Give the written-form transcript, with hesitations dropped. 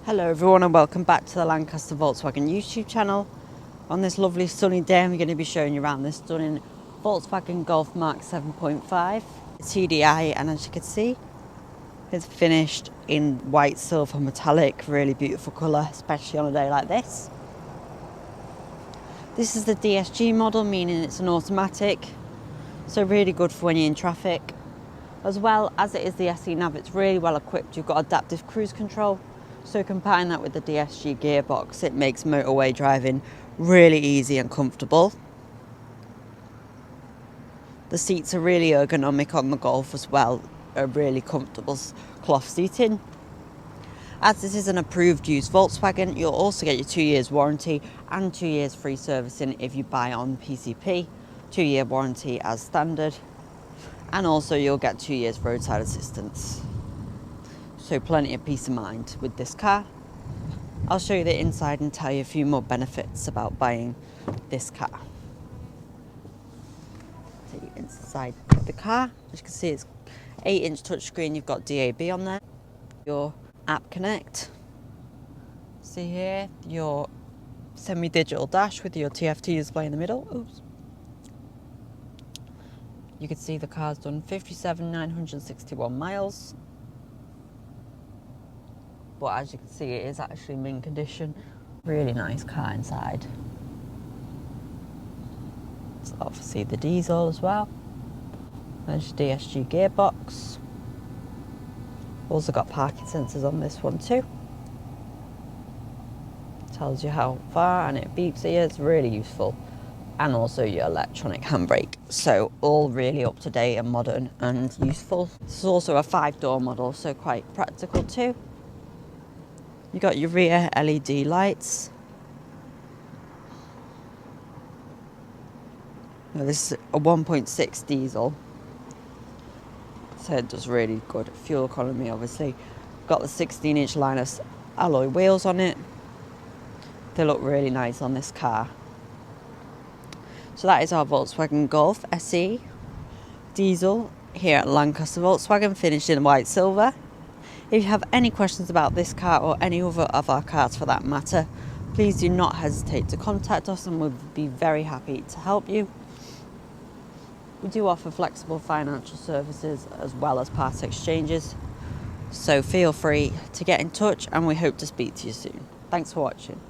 Hello everyone and welcome back to the Lancaster Volkswagen YouTube channel. On this lovely sunny day I'm going to be showing you around this stunning Volkswagen Golf Mark 7.5 TDI, and as you can see it's finished in white silver metallic, really beautiful colour, especially on a day like this. This is the DSG model, meaning it's an automatic, so really good for when you're in traffic. As well as it is the SE Nav, it's really well equipped. You've got adaptive cruise control. So combine that with the DSG gearbox, it makes motorway driving really easy and comfortable. The seats are really ergonomic on the Golf as well, a really comfortable cloth seating. As this is an approved used Volkswagen, you'll also get your 2 years warranty and 2 years free servicing if you buy on PCP, 2-year warranty as standard, and also you'll get 2 years roadside assistance. So plenty of peace of mind with this car. I'll show you the inside and tell you a few more benefits about buying this car. So you inside the car, as you can see it's 8-inch touchscreen, you've got DAB on there, your app connect. See here, your semi-digital dash with your TFT display in the middle. Oops. You can see the car's done 57,961 miles. But as you can see, it is actually mint condition. Really nice car inside. It's obviously the diesel as well. There's your DSG gearbox. Also got parking sensors on this one too. Tells you how far and it beeps at you. It's really useful. And also your electronic handbrake. So all really up to date and modern and useful. This is also a 5-door model, so quite practical too. You got your rear LED lights. Now this is a 1.6 diesel, so it does really good fuel economy. Obviously, got the 16-inch Linas alloy wheels on it. They look really nice on this car. So that is our Volkswagen Golf SE diesel here at Lancaster Volkswagen, finished in white silver. If you have any questions about this car or any other of our cars for that matter, please do not hesitate to contact us and we'll be very happy to help you. We do offer flexible financial services as well as part exchanges, so feel free to get in touch and we hope to speak to you soon. Thanks for watching.